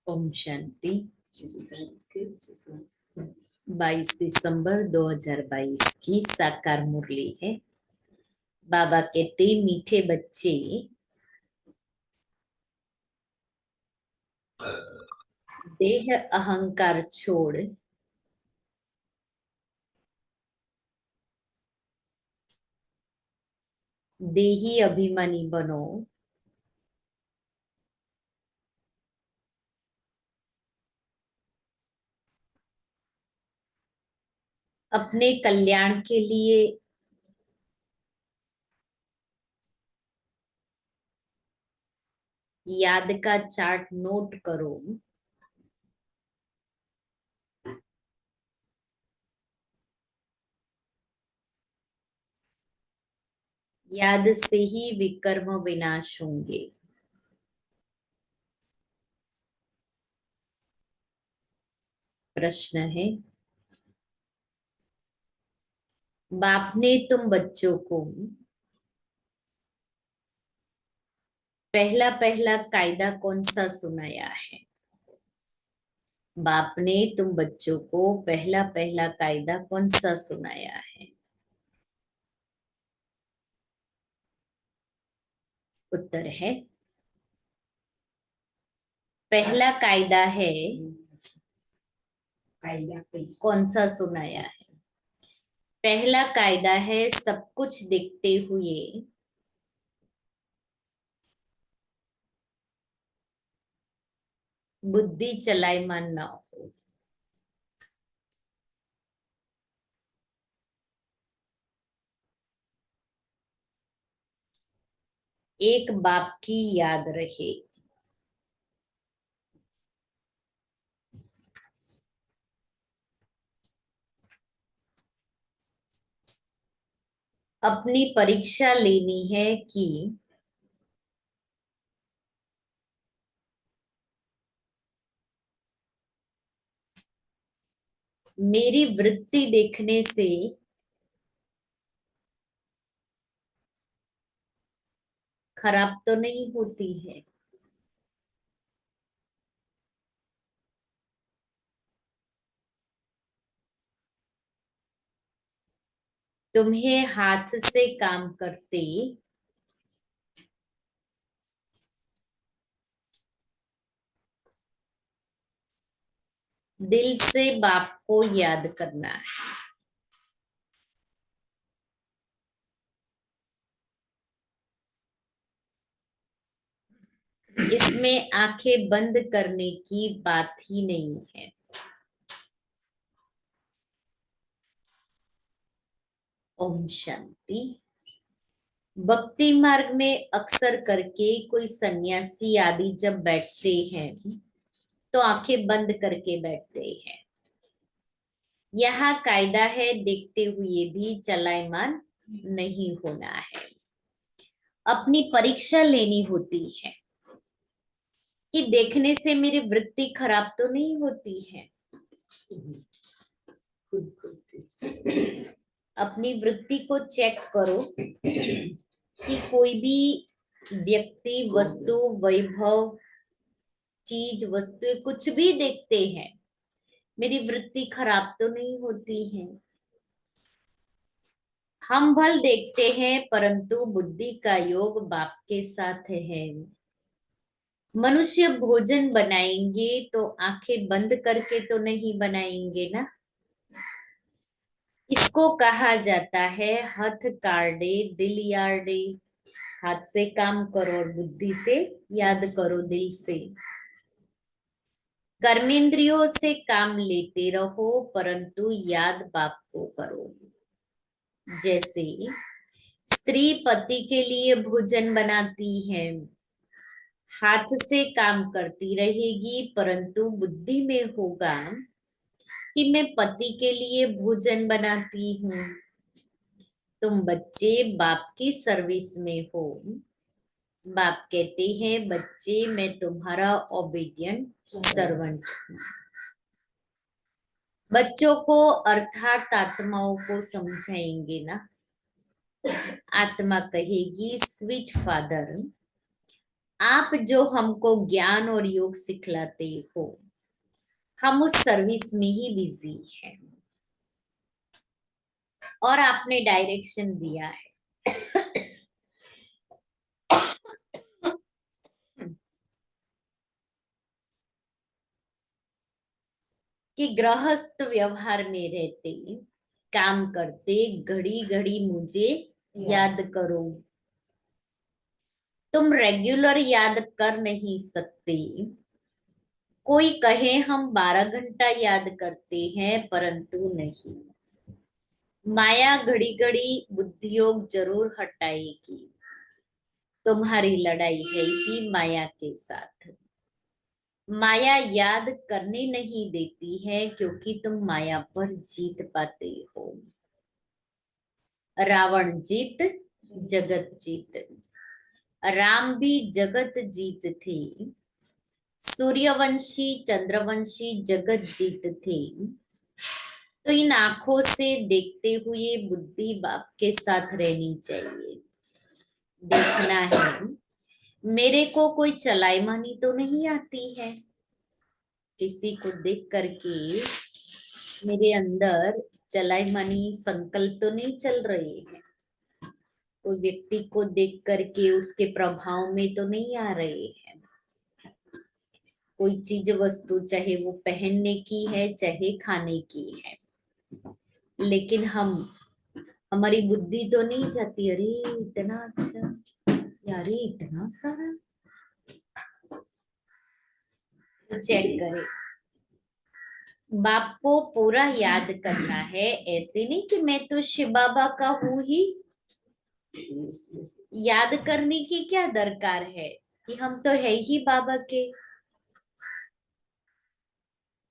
ओम शांति। 22 दिसंबर 2022 की साकार मुरली है। बाबा कहते, मीठे बच्चे, देह अहंकार छोड़ देही अभिमानी बनो। अपने कल्याण के लिए याद का चार्ट नोट करो। याद से ही विकर्म विनाश होंगे। प्रश्न है, बाप ने तुम बच्चों को पहला पहला कायदा कौन सा सुनाया है? बाप ने तुम बच्चों को पहला पहला कायदा कौन सा सुनाया है? उत्तर है, पहला कायदा है। कौन सा सुनाया है? पहला कायदा है, सब कुछ देखते हुए बुद्धि चलायमान ना हो। एक बाप की याद रहे। अपनी परीक्षा लेनी है कि मेरी वृत्ति देखने से खराब तो नहीं होती है। तुम्हें हाथ से काम करते दिल से बाप को याद करना है। इसमें आंखें बंद करने की बात ही नहीं है। ओम शांति। भक्ति मार्ग में अक्सर करके कोई सन्यासी आदि जब बैठते हैं तो आंखें बंद करके बैठते हैं। यहाँ कायदा है, देखते हुए भी चलायमान नहीं होना है। अपनी परीक्षा लेनी होती है कि देखने से मेरी वृत्ति खराब तो नहीं होती है। अपनी वृत्ति को चेक करो कि कोई भी व्यक्ति, वस्तु, वैभव, चीज, वस्तु कुछ भी देखते हैं, मेरी वृत्ति खराब तो नहीं होती है। हम भल देखते हैं परंतु बुद्धि का योग बाप के साथ है। मनुष्य भोजन बनाएंगे तो आंखें बंद करके तो नहीं बनाएंगे ना। इसको कहा जाता है हथ कार्डे दिल यार्डे। हाथ से काम करो और बुद्धि से याद करो, दिल से। कर्मेंद्रियों से काम लेते रहो परंतु याद बाप को करो। जैसे स्त्री पति के लिए भोजन बनाती है, हाथ से काम करती रहेगी परंतु बुद्धि में होगा कि मैं पति के लिए भोजन बनाती हूँ। तुम बच्चे बाप की सर्विस में हो। बाप कहते हैं, बच्चे मैं तुम्हारा ओबीडिएंट सर्वेंट हूँ। बच्चों को अर्थात आत्माओं को समझाएंगे ना। आत्मा कहेगी, स्वीट फादर, आप जो हमको ज्ञान और योग सिखलाते हो, हम उस सर्विस में ही बिजी हैं और आपने डायरेक्शन दिया है कि गृहस्थ व्यवहार में रहते, काम करते, घड़ी घड़ी मुझे याद करो। तुम रेगुलर याद कर नहीं सकते। कोई कहे हम 12 घंटा याद करते हैं, परंतु नहीं। माया घड़ी घड़ी बुद्धियोग जरूर हटाएगी। तुम्हारी लड़ाई है ही माया के साथ। माया याद करने नहीं देती है, क्योंकि तुम माया पर जीत पाते हो। रावण जीत, जगत जीत। राम भी जगत जीत थे। सूर्यवंशी चंद्रवंशी जगत जीत थे। तो इन आंखों से देखते हुए बुद्धि बाप के साथ रहनी चाहिए। देखना है, मेरे को कोई चलाईमानी तो नहीं आती है। किसी को देख करके मेरे अंदर चलाईमानी संकल्प तो नहीं चल रहे हैं। कोई व्यक्ति को देख करके उसके प्रभाव में तो नहीं आ रहे हैं। कोई चीज वस्तु, चाहे वो पहनने की है चाहे खाने की है, लेकिन हमारी बुद्धि तो नहीं जाती, अरे इतना अच्छा, यार ये इतना सारा। चेक करें, बाप को पूरा याद करना है। ऐसे नहीं कि मैं तो शिव बाबा का हूं ही। याद करने की क्या दरकार है कि हम तो है ही बाबा के।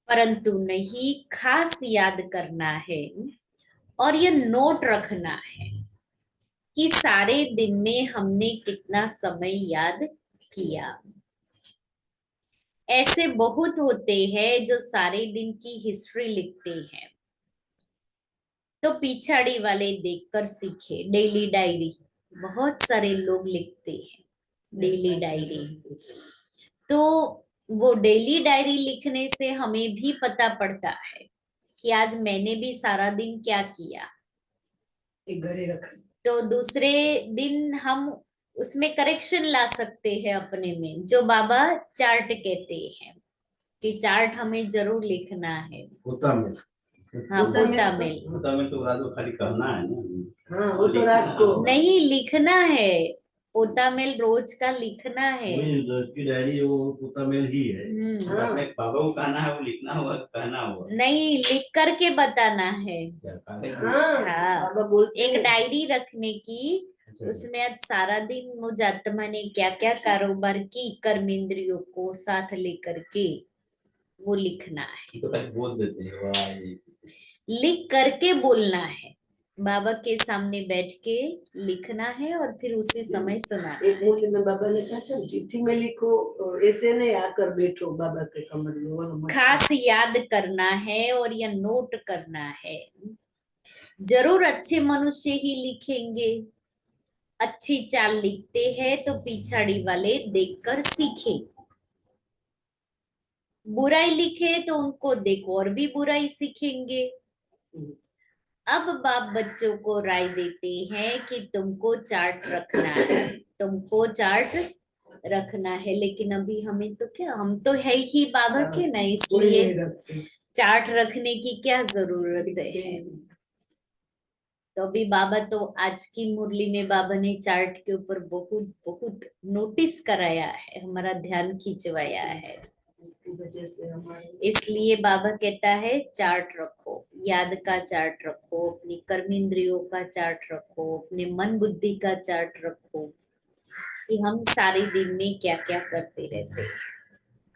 परंतु नहीं, खास याद करना है और ये नोट रखना है कि सारे दिन में हमने कितना समय याद किया। ऐसे बहुत होते हैं जो सारे दिन की हिस्ट्री लिखते हैं, तो पिछाड़ी वाले देखकर सीखे। डेली डायरी बहुत सारे लोग लिखते हैं, डेली डायरी। तो वो डेली डायरी लिखने से हमें भी पता पड़ता है कि आज मैंने भी सारा दिन क्या किया। एक घरे रख, तो दूसरे दिन हम उसमें करेक्शन ला सकते हैं अपने में, जो बाबा चार्ट कहते हैं कि चार्ट हमें जरूर लिखना है। होता में हाँ, पोता पोता में मेल। होता में तो रात को खाली कहना है ना। हाँ वो तो रात को नहीं, लिखना है। पोता मेल रोज का लिखना है। वही जो उसकी डायरी है वो होता में ही है। हम्म। हाँ। अपने बाबा को कहना है, वो लिखना होगा, कहना होगा। नहीं, लिख करके बताना है। हाँ हाँ, बाबा बोलते एक हैं। डायरी रखने की। उसमें आज सारा दिन मुझ आत्मा ने क्या क्या कारोबार की, कर्म इंद्रियों को साथ लेकर के वो लिखना है। तो पहले बोल देते हैं वाह ये। लिख करके बोलना है। बाबा के सामने बैठ के लिखना है और फिर उसी समय सुनाना एक है। मूल्य में बाबा ने कहा था चिट्ठी में लिखो और ऐसे नहीं आकर बैठो बाबा के कमर में, वो मत खास याद करना है और यह नोट करना है। जरूर अच्छे मनुष्य ही लिखेंगे। अच्छी चाल लिखते हैं तो पिछाड़ी वाले देखकर सीखे। बुराई लिखे तो उनको देख और भी बुराई सीखेंगे। अब बाप बच्चों को राय देते हैं कि तुमको चार्ट रखना है, तुमको चार्ट रखना है। लेकिन अभी हमें तो क्या, हम तो है ही बाबा के ना, कोई इसलिए नहीं रखते। चार्ट रखने की क्या जरूरत है। तो अभी बाबा तो आज की मुरली में बाबा ने चार्ट के ऊपर बहुत बहुत नोटिस कराया है, हमारा ध्यान खिंचवाया है। इसकी वजह से हमारे इसलिए बाबा कहता है चार्ट रखो, याद का चार्ट रखो, अपनी कर्मेंद्रियों का चार्ट रखो, अपने मन बुद्धि का चार्ट रखो कि हम सारे दिन में क्या क्या करते रहते हैं।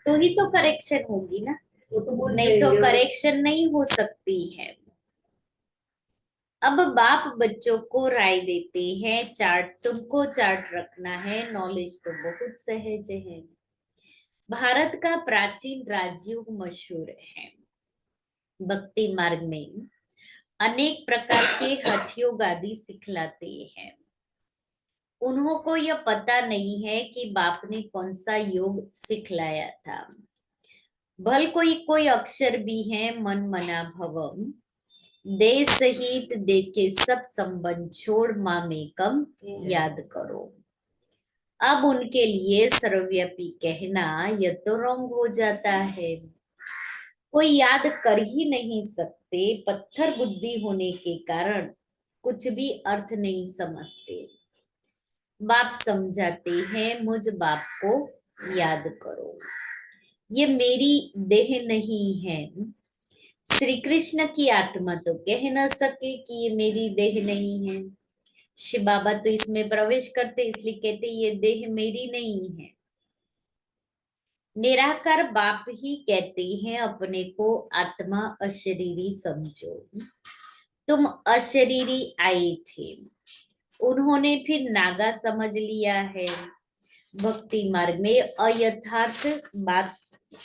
तो ही तो करेक्शन होगी ना, वो तो बोल नहीं तो जाएंगे। करेक्शन नहीं हो सकती है। अब बाप बच्चों को राय देते हैं, चार्ट तुमको चार्ट रखना है। नॉलेज तो बहुत सहज है। भारत का प्राचीन राजयोग मशहूर है। भक्ति मार्ग में अनेक प्रकार के हठ योग आदि सिखलाते हैं। उन्हों को यह पता नहीं है कि बाप ने कौन सा योग सिखलाया था। भल कोई कोई अक्षर भी है मन मना भवम, देह सहित देख के सब संबंध छोड़ मामेकम याद करो। अब उनके लिए सर्वव्यापी कहना यह तो रॉन्ग हो जाता है। कोई याद कर ही नहीं सकते, पत्थर बुद्धि होने के कारण कुछ भी अर्थ नहीं समझते। बाप समझाते हैं मुझ बाप को याद करो, ये मेरी देह नहीं है। श्री कृष्ण की आत्मा तो कह न सके कि ये मेरी देह नहीं है। शिव बाबा तो इसमें प्रवेश करते इसलिए कहते ये देह मेरी नहीं है। निराकार बाप ही कहते हैं अपने को आत्मा अशरीरी समझो। तुम अशरीरी आए थे, उन्होंने फिर नागा समझ लिया है। भक्ति मार्ग में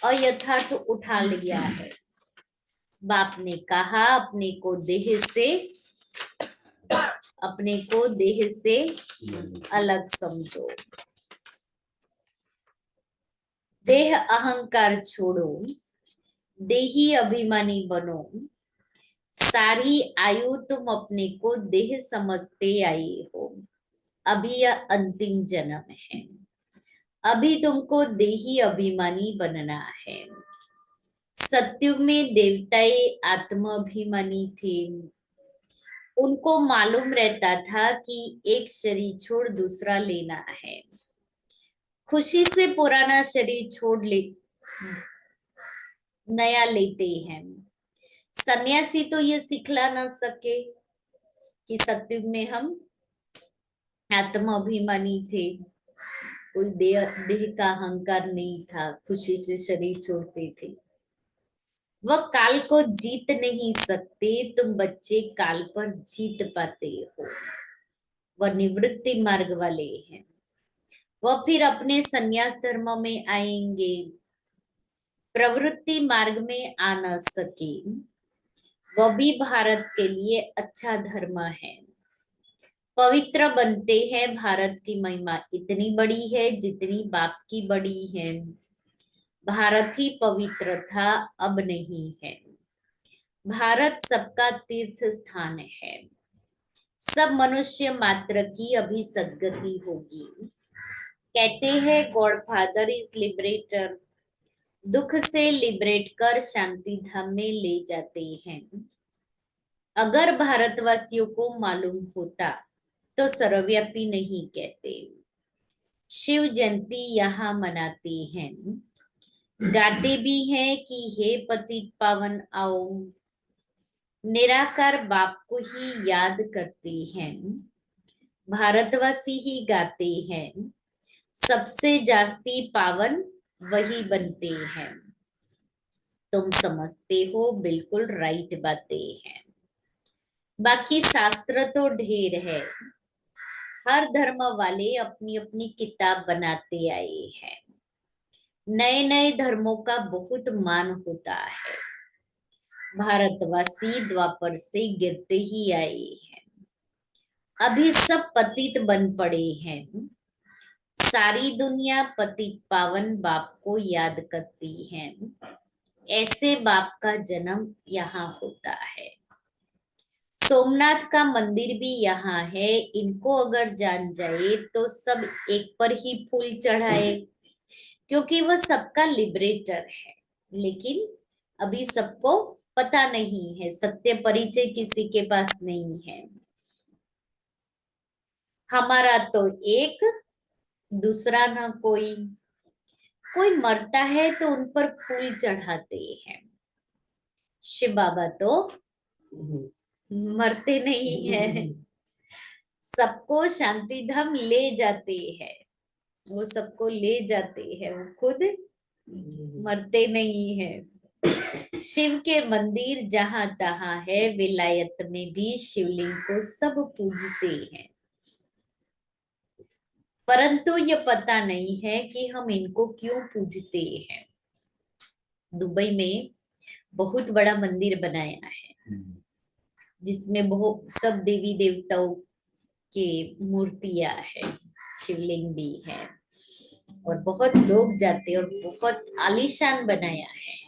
अयथार्थ उठा लिया है। बाप ने कहा अपने को देह से अलग समझो, देह अहंकार छोड़ो, देही अभिमानी बनो। सारी आयु तुम अपने को देह समझते आए हो। अभी यह अंतिम जन्म है, अभी तुमको देही अभिमानी बनना है। सत्युग में देवताएं आत्माभिमानी थे। उनको मालूम रहता था कि एक शरीर छोड़ दूसरा लेना है। खुशी से पुराना शरीर छोड़ ले नया लेते हैं। सन्यासी तो ये सिखला ना सके कि सत्युग में हम आत्माभिमानी थे, कोई देह का अहंकार नहीं था, खुशी से शरीर छोड़ते थे। वह काल को जीत नहीं सकते, तुम बच्चे काल पर जीत पाते हो। वह निवृत्ति मार्ग वाले हैं, वह फिर अपने संन्यास धर्म में आएंगे। प्रवृत्ति मार्ग में आ न सके, वह भी भारत के लिए अच्छा धर्म है। पवित्र बनते हैं, भारत की महिमा इतनी बड़ी है जितनी बाप की बड़ी है। भारत ही पवित्र था, अब नहीं है। भारत सबका तीर्थ स्थान है। सब मनुष्य मात्र की अभी सद्गति होगी। कहते हैं गॉड फादर इज लिबरेटर, दुख से लिबरेट कर शांति धाम में ले जाते हैं। अगर भारतवासियों को मालूम होता तो सर्वव्यापी नहीं कहते। शिव जयंती यहाँ मनाते हैं, गाते भी हैं कि हे पतित पावन आओ। निराकार बाप को ही याद करते हैं, भारतवासी ही गाते हैं। सबसे जास्ती पावन वही बनते हैं। तुम समझते हो, बिल्कुल राइट बातें हैं। बाकी शास्त्र तो ढेर है, हर धर्म वाले अपनी अपनी किताब बनाते आए हैं। नए नए धर्मों का बहुत मान होता है। भारतवासी द्वापर से गिरते ही आए हैं, अभी सब पतित बन पड़े हैं। सारी दुनिया पतित पावन बाप को याद करती है। ऐसे बाप का जन्म यहाँ होता है। सोमनाथ का मंदिर भी यहाँ है। इनको अगर जान जाए तो सब एक पर ही फूल चढ़ाए, क्योंकि वह सबका लिबरेटर है। लेकिन अभी सबको पता नहीं है, सत्य परिचय किसी के पास नहीं है। हमारा तो एक, दूसरा ना कोई। कोई मरता है तो उन पर फूल चढ़ाते हैं। शिव बाबा तो मरते नहीं है, सबको शांति धाम ले जाते हैं। वो सबको ले जाते हैं, वो खुद मरते नहीं है। शिव के मंदिर जहां तहां है, विलायत में भी शिवलिंग को सब पूजते हैं। परंतु ये पता नहीं है कि हम इनको क्यों पूजते हैं। दुबई में बहुत बड़ा मंदिर बनाया है, जिसमें बहुत सब देवी देवताओं की मूर्तियां है, शिवलिंग भी है और बहुत लोग जाते और बहुत आलीशान बनाया है।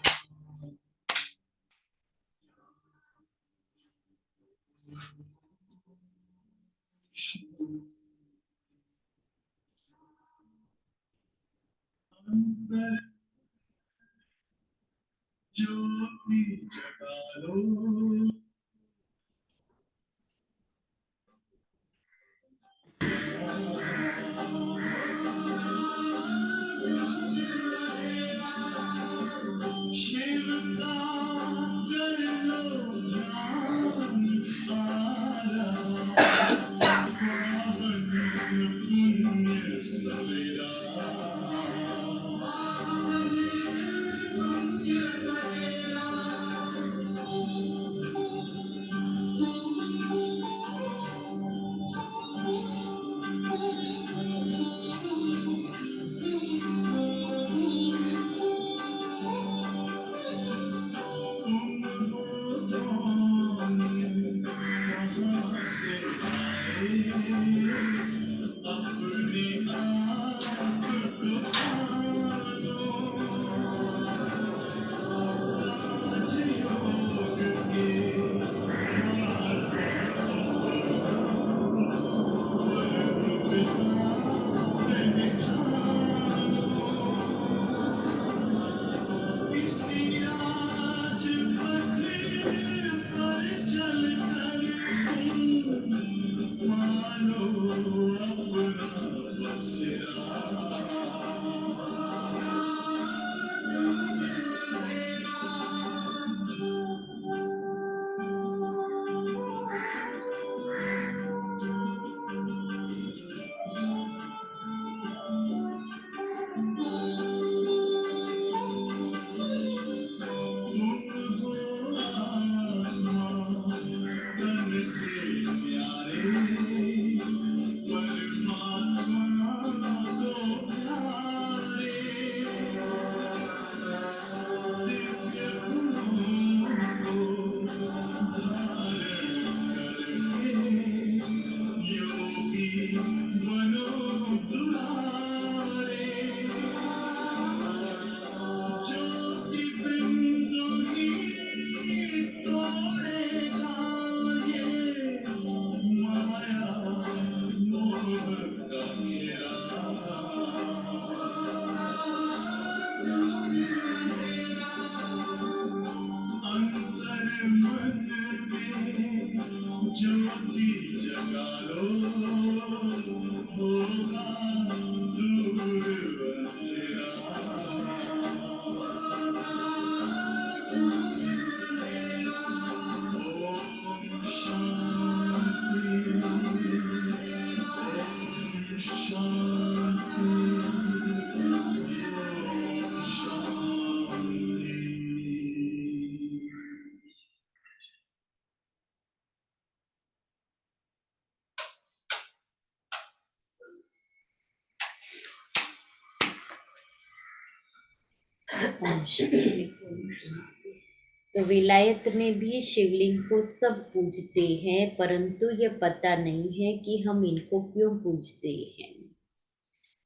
तो विलायत में भी शिवलिंग को सब पूजते हैं, परंतु ये पता नहीं है कि हम इनको क्यों पूजते हैं।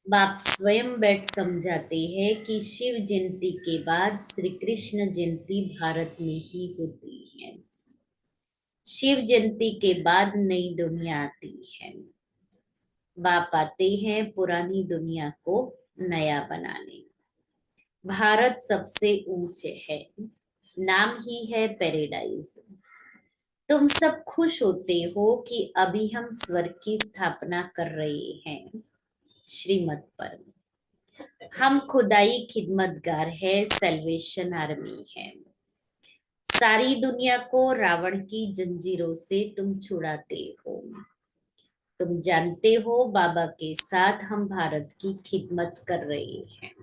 बाप स्वयं बैठ समझाते हैं कि शिव जयंती के बाद श्री कृष्ण जयंती भारत में ही होती है। शिव जयंती के बाद नई दुनिया आती है। बाप आते हैं पुरानी दुनिया को नया बनाने। भारत सबसे ऊंचे है, नाम ही है पैराडाइज। तुम सब खुश होते हो कि अभी हम स्वर्ग की स्थापना कर रहे हैं श्रीमत पर। हम खुदाई खिदमतगार है, सैल्वेशन आर्मी है। सारी दुनिया को रावण की जंजीरों से तुम छुड़ाते हो। तुम जानते हो बाबा के साथ हम भारत की खिदमत कर रहे हैं।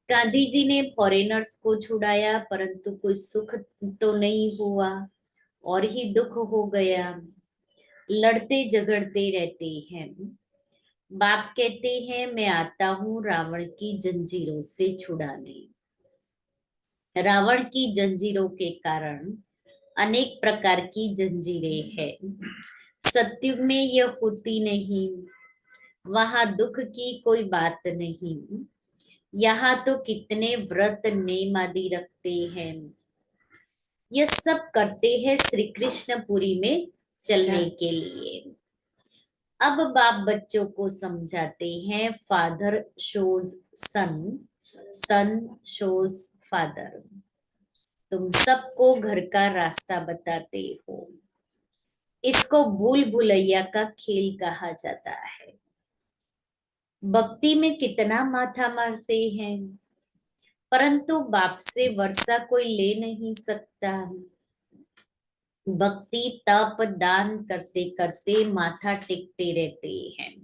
गांधी जी ने फॉरेनर्स को छुड़ाया, परंतु कोई सुख तो नहीं हुआ और ही दुख हो गया। लड़ते झगड़ते रहते हैं। बाप कहते हैं मैं आता हूं रावण की जंजीरों से छुड़ाने। रावण की जंजीरों के कारण अनेक प्रकार की जंजीरें हैं। सत्युग में यह होती नहीं, वहां दुख की कोई बात नहीं। यहाँ तो कितने व्रत नेम आदि रखते हैं, यह सब करते हैं श्री कृष्णपुरी में चलने के लिए। अब बाप बच्चों को समझाते हैं, फादर शोज सन, सन शोज फादर। तुम सबको घर का रास्ता बताते हो। इसको भूल भुलैया का खेल कहा जाता है। भक्ति में कितना माथा मारते हैं, परंतु बाप से वर्षा कोई ले नहीं सकता। भक्ति तप दान करते करते माथा टेकते रहते हैं।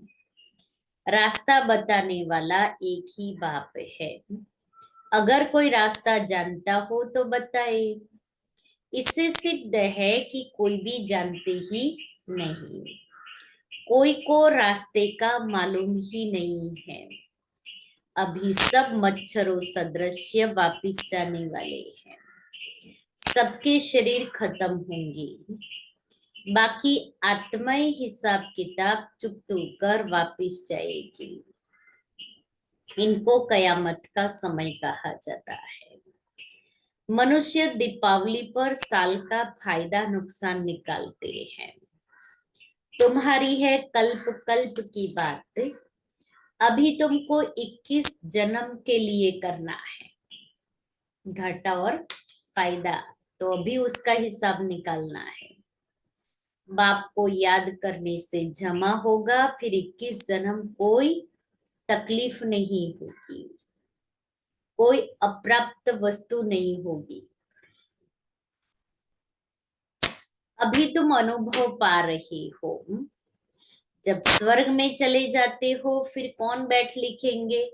रास्ता बताने वाला एक ही बाप है। अगर कोई रास्ता जानता हो तो बताए। इससे सिद्ध है कि कोई भी जानते ही नहीं। कोई को रास्ते का मालूम ही नहीं है। अभी सब मच्छरों सदृश्य वापिस जाने वाले हैं। सबके शरीर खत्म होंगे, बाकी आत्माएं हिसाब किताब चुकता कर वापिस जाएगी। इनको कयामत का समय कहा जाता है। मनुष्य दीपावली पर साल का फायदा नुकसान निकालते हैं। तुम्हारी है कल्प कल्प की बात। अभी तुमको 21 जन्म के लिए करना है। घाटा और फायदा तो अभी उसका हिसाब निकालना है। बाप को याद करने से जमा होगा, फिर 21 जन्म कोई तकलीफ नहीं होगी, कोई अप्राप्त वस्तु नहीं होगी। अभी तुम अनुभव पा रहे हो। जब स्वर्ग में चले जाते हो फिर कौन बैठ लिखेंगे?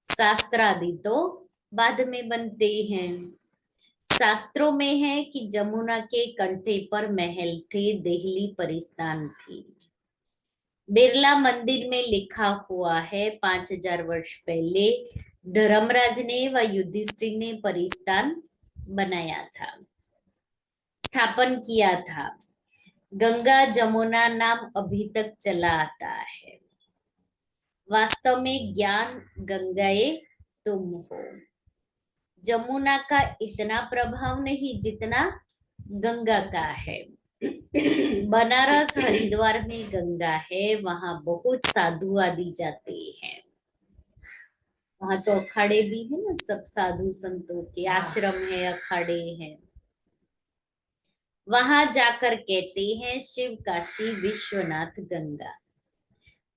शास्त्र आदि तो बाद में बनते हैं। शास्त्रों में है कि जमुना के कंठे पर महल थे, देहली परिस्तान थी। बिरला मंदिर में लिखा हुआ है 5000 वर्ष पहले धर्मराज ने व युधिष्ठिर ने परिस्तान बनाया था, स्थापन किया था। गंगा जमुना नाम अभी तक चला आता है। वास्तव में ज्ञान गंगाए तुम हो। जमुना का इतना प्रभाव नहीं जितना गंगा का है। बनारस हरिद्वार में गंगा है, वहां बहुत साधु आदि जाते हैं। वहां तो अखाड़े भी है ना, सब साधु संतों के आश्रम है, अखाड़े हैं। वहां जाकर कहते हैं शिव काशी विश्वनाथ गंगा।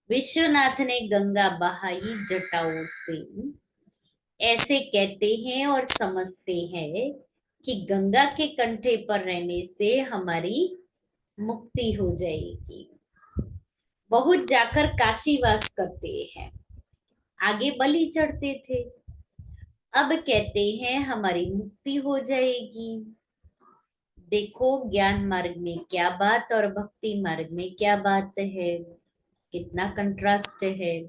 विश्वनाथ ने गंगा बहाई जटाओं से, ऐसे कहते हैं और समझते हैं कि गंगा के कंठे पर रहने से हमारी मुक्ति हो जाएगी। बहुत जाकर काशीवास करते हैं, आगे बलि चढ़ते थे, अब कहते हैं हमारी मुक्ति हो जाएगी। देखो ज्ञान मार्ग में क्या बात और भक्ति मार्ग में क्या बात है, कितना कंट्रास्ट है।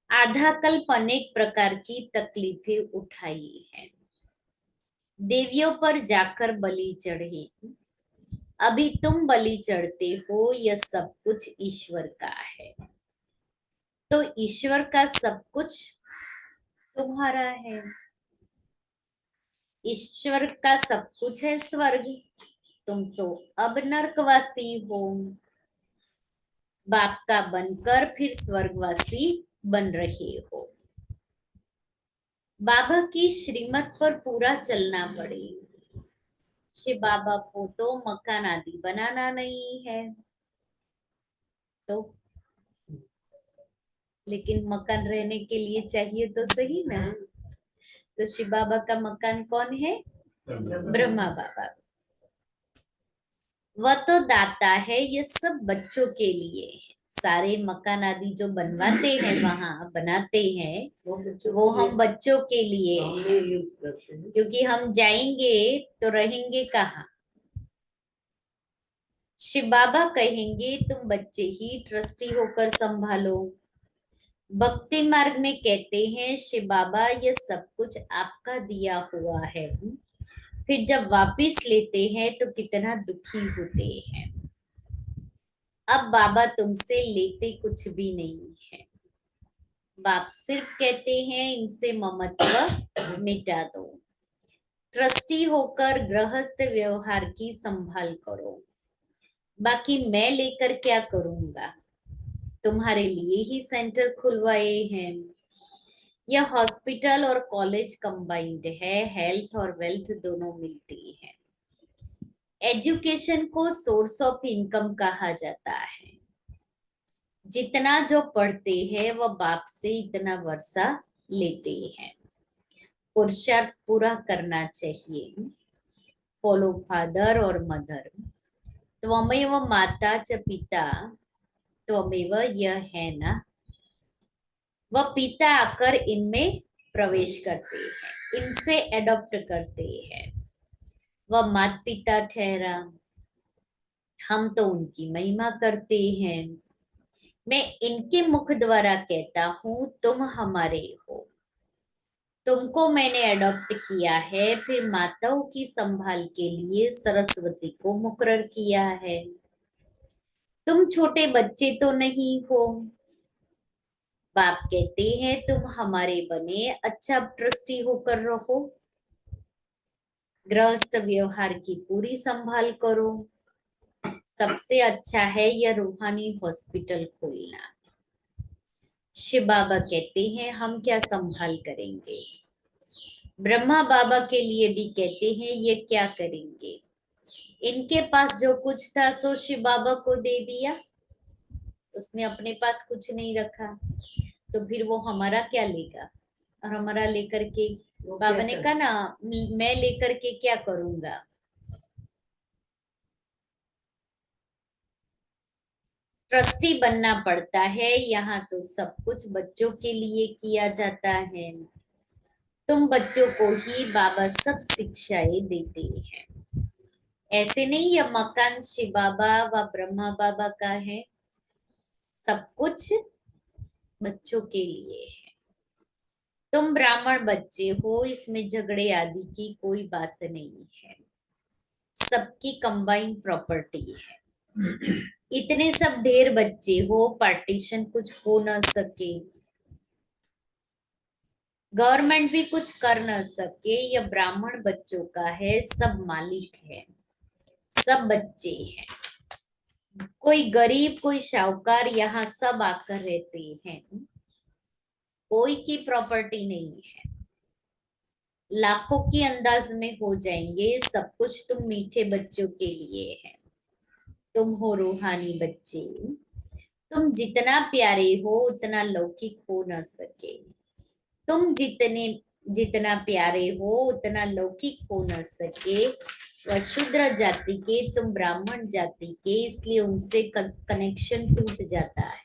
आधा कल्प अनेक प्रकार की तकलीफें उठाई हैं। देवियों पर जाकर बलि चढ़े, अभी तुम बलि चढ़ते हो। यह सब कुछ ईश्वर का है, तो ईश्वर का सब कुछ तुम्हारा है। ईश्वर का सब कुछ है स्वर्ग, तुम तो अब नरकवासी हो। बाप का बनकर फिर स्वर्गवासी बन रहे हो। बाबा की श्रीमत पर पूरा चलना पड़े। शिव बाबा को तो मकान आदि बनाना नहीं है, तो लेकिन मकान रहने के लिए चाहिए तो सही ना। तो शिव बाबा का मकान कौन है? ब्रह्मा बाबा। वह तो दाता है, ये सब बच्चों के लिए है। सारे मकान आदि जो बनवाते हैं वहां बनाते हैं, वो हम बच्चों के लिए हैं। क्योंकि हम जाएंगे तो रहेंगे कहाँ? शिव बाबा कहेंगे तुम बच्चे ही ट्रस्टी होकर संभालो। भक्ति मार्ग में कहते हैं शिव बाबा ये सब कुछ आपका दिया हुआ है, फिर जब वापिस लेते हैं तो कितना दुखी होते हैं। अब बाबा तुमसे लेते कुछ भी नहीं है। बाप सिर्फ कहते हैं इनसे ममत्व मिटा दो। ट्रस्टी होकर गृहस्थ व्यवहार की संभाल करो। बाकी मैं लेकर क्या करूंगा। तुम्हारे लिए ही सेंटर खुलवाए हैं। यह हॉस्पिटल और कॉलेज कंबाइंड है। हेल्थ और वेल्थ दोनों मिलती है। एजुकेशन को सोर्स ऑफ इनकम कहा जाता है। जितना जो पढ़ते हैं वह बाप से इतना वर्षा लेते हैं। पुरुषार्थ पूरा करना चाहिए। फॉलो फादर और मदर। त्वमेव माता च पिता। त्वमेव यह है ना। वह पिता आकर इनमें प्रवेश करते हैं, इनसे एडॉप्ट करते हैं। वह माता पिता ठहरा। हम तो उनकी महिमा करते हैं। मैं इनके मुख द्वारा कहता हूं तुम हमारे हो। तुमको मैंने अडॉप्ट किया है। फिर माताओं की संभाल के लिए सरस्वती को मुकर्रर किया है। तुम छोटे बच्चे तो नहीं हो। बाप कहते हैं तुम हमारे बने, अच्छा ट्रस्टी होकर रहो। गृहस्थ व्यवहार की पूरी संभाल करो। सबसे अच्छा है यह रूहानी हॉस्पिटल खोलना। शिव बाबा कहते हैं हम क्या संभाल करेंगे। ब्रह्मा बाबा के लिए भी कहते हैं ये क्या करेंगे। इनके पास जो कुछ था सो शिव बाबा को दे दिया। उसने अपने पास कुछ नहीं रखा, तो फिर वो हमारा क्या लेगा। और हमारा लेकर के वो बाबा क्या ने करे? कहा ना मैं लेकर के क्या करूंगा। ट्रस्टी बनना पड़ता है। यहाँ तो सब कुछ बच्चों के लिए किया जाता है। तुम बच्चों को ही बाबा सब शिक्षाएं देते हैं। ऐसे नहीं यह मकान शिव बाबा व ब्रह्मा बाबा का है। सब कुछ बच्चों के लिए है। तुम ब्राह्मण बच्चे हो, इसमें झगड़े आदि की कोई बात नहीं है। सबकी कंबाइंड प्रॉपर्टी है। इतने सब ढेर बच्चे हो, पार्टीशन कुछ हो न सके, गवर्नमेंट भी कुछ कर न सके। यह ब्राह्मण बच्चों का है। सब मालिक है, सब बच्चे हैं। कोई गरीब कोई शाहूकार यहाँ सब आकर रहते हैं। कोई की प्रॉपर्टी नहीं है। लाखों के अंदाज में हो जाएंगे। सब कुछ तुम मीठे बच्चों के लिए है। तुम हो रूहानी बच्चे। तुम जितना प्यारे हो उतना लौकिक हो न सके। तुम जितना प्यारे हो उतना लौकिक हो न सके। वह शूद्र जाति के, तुम ब्राह्मण जाति के, इसलिए उनसे कनेक्शन टूट जाता है।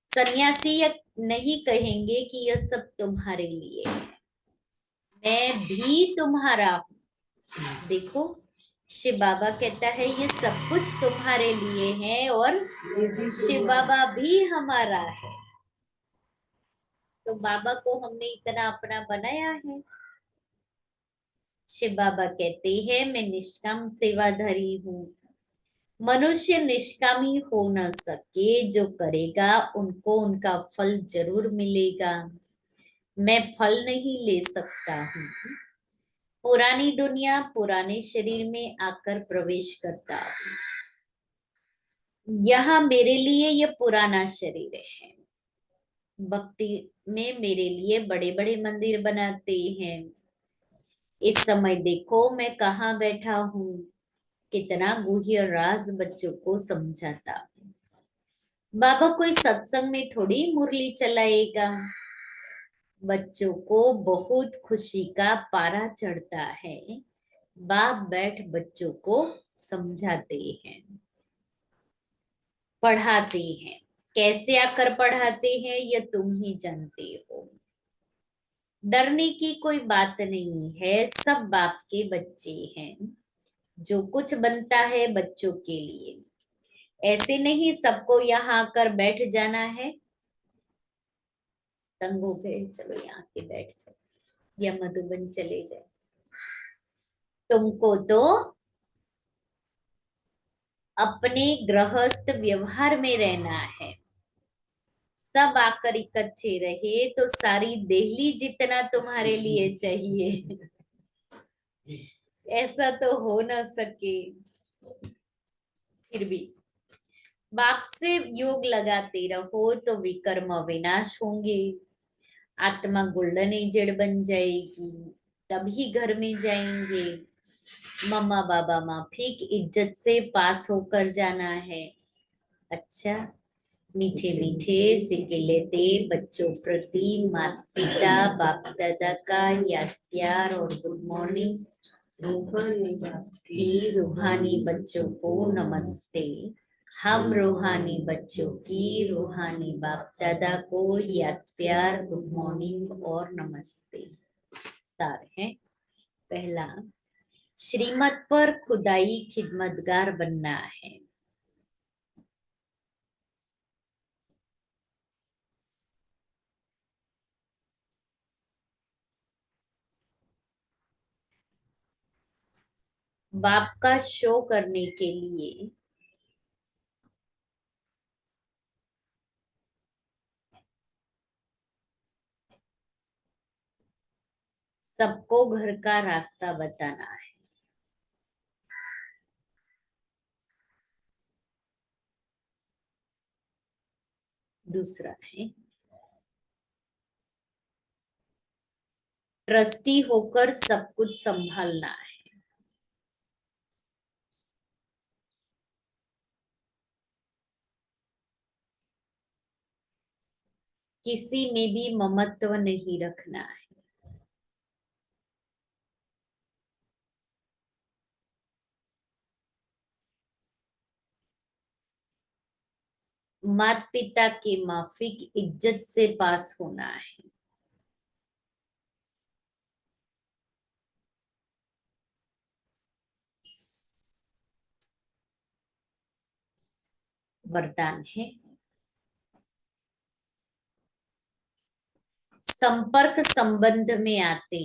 सन्यासी यह नहीं कहेंगे कि यह सब तुम्हारे लिए है। मैं भी तुम्हारा हूँ। देखो शिव बाबा कहता है ये सब कुछ तुम्हारे लिए है और शिव बाबा भी हमारा है। तो बाबा को हमने इतना अपना बनाया है। शिव बाबा कहते हैं मैं निष्काम सेवाधारी हूँ। मनुष्य निष्कामी हो न सके। जो करेगा उनको उनका फल जरूर मिलेगा। मैं फल नहीं ले सकता हूँ। पुरानी दुनिया पुराने शरीर में आकर प्रवेश करता हूँ। यहाँ मेरे लिए यह पुराना शरीर है। भक्ति में मेरे लिए बड़े बड़े मंदिर बनाते हैं। इस समय देखो मैं कहाँ बैठा हूँ। कितना गुह्य राज बच्चों को समझाता हूँ। बाबा कोई सत्संग में थोड़ी मुरली चलाएगा। बच्चों को बहुत खुशी का पारा चढ़ता है। बाप बैठ बच्चों को समझाते हैं, पढ़ाते हैं। कैसे आकर पढ़ाते हैं यह तुम ही जानते हो। डरने की कोई बात नहीं है। सब बाप के बच्चे हैं। जो कुछ बनता है बच्चों के लिए। ऐसे नहीं सबको यहाँ आकर बैठ जाना है। तंग हो गए चलो यहाँ के बैठ जाओ। या मधुबन चले जाए। तुमको तो अपने गृहस्थ व्यवहार में रहना है। सब आकर इकट्ठे रहे तो सारी दिल्ली जितना तुम्हारे लिए चाहिए। ऐसा तो हो ना सके। फिर भी बाप से योग लगाते रहो तो विकर्म विनाश होंगे। आत्मा गोल्डन एजेड बन जाएगी, तभी घर में जाएंगे। मम्मा बाबा माफिक इज्जत से पास होकर जाना है। अच्छा, मीठे मीठे सिक्के लेते बच्चों प्रति माता पिता बाप दादा का याद प्यार और गुड मॉर्निंग। रूहानी बाप की रूहानी बच्चों को नमस्ते। हम रूहानी बच्चों की रूहानी बाप दादा को याद प्यार गुड मॉर्निंग और नमस्ते। सार है। पहला, श्रीमत पर खुदाई खिदमतगार बनना है। बाप का शो करने के लिए सबको घर का रास्ता बताना है। दूसरा है, ट्रस्टी होकर सब कुछ संभालना है। किसी में भी ममत्व नहीं रखना है। माता पिता के माफिक इज्जत से पास होना है। वरदान है, संपर्क संबंध में आते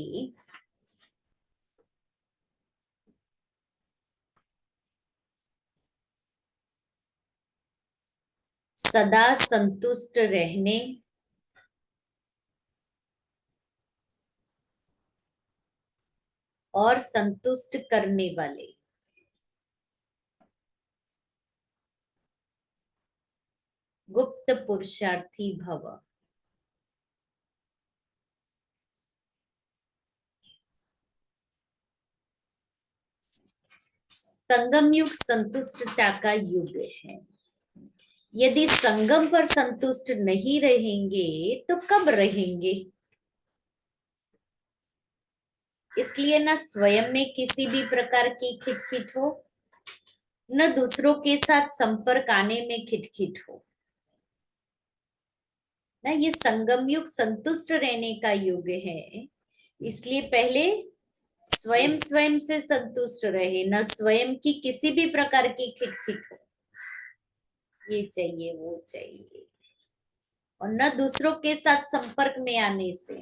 सदा संतुष्ट रहने और संतुष्ट करने वाले गुप्त पुरुषार्थी भव। संगम युग संतुष्टता का युग है। यदि संगम पर संतुष्ट नहीं रहेंगे तो कब रहेंगे? इसलिए न स्वयं में किसी भी प्रकार की खिटखिट हो, न दूसरों के साथ संपर्क आने में खिटखिट हो। ना, ये संगम युग संतुष्ट रहने का युग है। इसलिए पहले स्वयं स्वयं से संतुष्ट रहे, न स्वयं की किसी भी प्रकार की खिटखिट हो। ये चाहिए वो चाहिए, और न दूसरों के साथ संपर्क में आने से।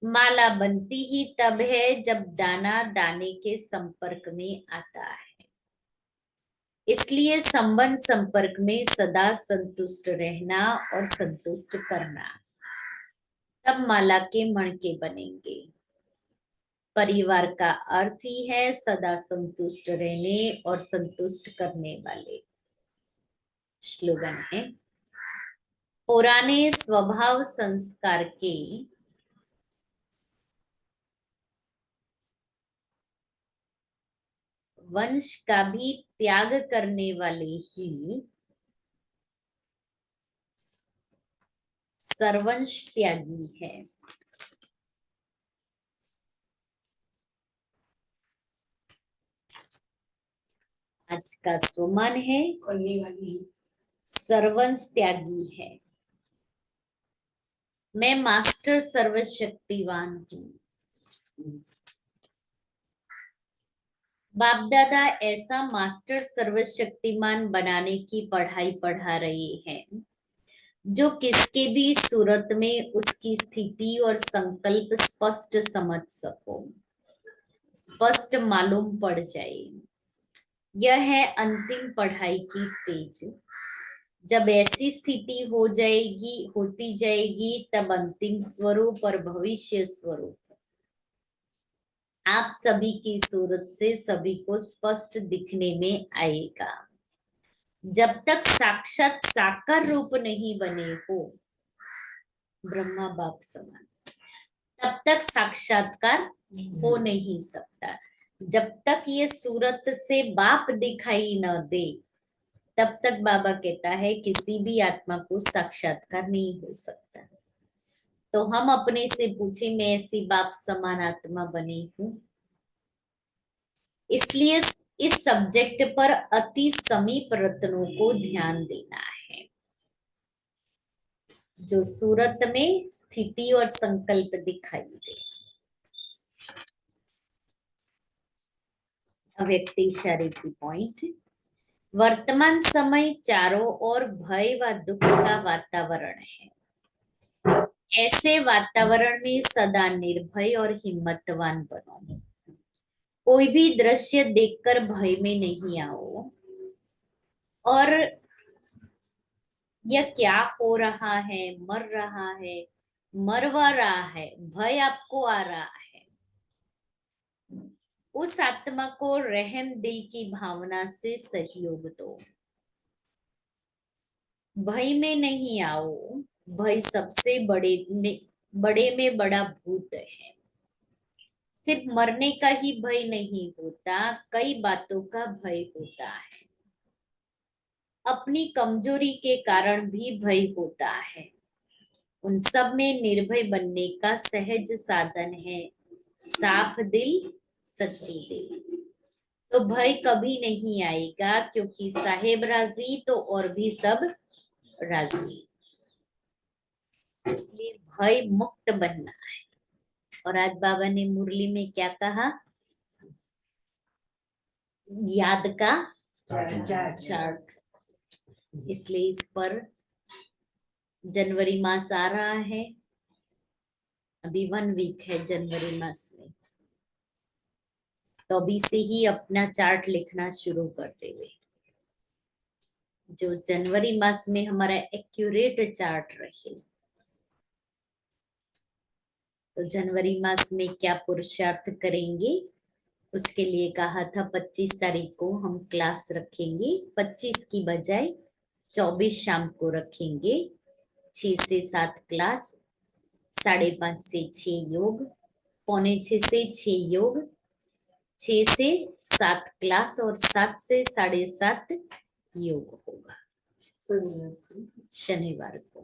माला बनती ही तब है जब दाना दाने के संपर्क में आता है। इसलिए संबंध संपर्क में सदा संतुष्ट रहना और संतुष्ट करना, तब माला के मणके बनेंगे। परिवार का अर्थ ही है सदा संतुष्ट रहने और संतुष्ट करने वाले। स्लोगन है, पुराने स्वभाव संस्कार के वंश का भी त्याग करने वाले ही सर्वंश त्यागी है। आज का स्वमान है, करने वाली सर्वंश त्यागी है। मैं मास्टर सर्वशक्तिवान हूँ। बाप दादा ऐसा मास्टर सर्वशक्तिमान बनाने की पढ़ाई पढ़ा रहे हैं जो किसके भी सूरत में उसकी स्थिति और संकल्प स्पष्ट समझ सको, स्पष्ट मालूम पड़ जाए। यह है अंतिम पढ़ाई की स्टेज। जब ऐसी स्थिति होती जाएगी, तब अंतिम स्वरूप और भविष्य स्वरूप आप सभी की सूरत से सभी को स्पष्ट दिखने में आएगा। जब तक साक्षात साकार रूप नहीं बने हो ब्रह्मा बाप समान, तब तक साक्षात्कार हो नहीं सकता। जब तक ये सूरत से बाप दिखाई न दे, तब तक बाबा कहता है किसी भी आत्मा को साक्षात्कार नहीं हो सकता। तो हम अपने से पूछे, मैं ऐसी बाप समान आत्मा बनी हूं? इसलिए इस सब्जेक्ट पर अति समीप रत्नों को ध्यान देना है। जो सूरत में स्थिति और संकल्प दिखाई दे। अव्यक्त इशारे की पॉइंट। वर्तमान समय चारों ओर भय व दुख का वातावरण है। ऐसे वातावरण में सदा निर्भय और हिम्मतवान बनो। कोई भी दृश्य देखकर भय में नहीं आओ और यह क्या हो रहा है, मर रहा है, मरवा रहा है, भय आपको आ रहा है, उस आत्मा को रहम दिल की भावना से सहयोग दो। भय में नहीं आओ। भय सबसे बड़े में बड़ा भूत है। सिर्फ मरने का ही भय नहीं होता, कई बातों का भय होता है। अपनी कमजोरी के कारण भी भय होता है। उन सब में निर्भय बनने का सहज साधन है साफ दिल, सच्ची दिल। तो भय कभी नहीं आएगा, क्योंकि साहेब राजी तो और भी सब राजी। इसलिए भय मुक्त बनना है। और आज बाबा ने मुरली में क्या कहा? याद का चार्ट। इसलिए इस पर जनवरी मास आ रहा है। अभी 1 वीक है जनवरी मास में, तो अभी से ही अपना चार्ट लिखना शुरू कर देवे, जो जनवरी मास में हमारा एक्यूरेट चार्ट रहे। तो जनवरी मास में क्या पुरुषार्थ करेंगे, उसके लिए कहा था 25 तारीख को हम क्लास रखेंगे। 25 की बजाय 24 शाम को रखेंगे। 6 से 7 क्लास, 5:30 से 6 योग, 5:45 से 6 योग, 6 से 7 क्लास और 7 से 7:30 योग होगा शनिवार को।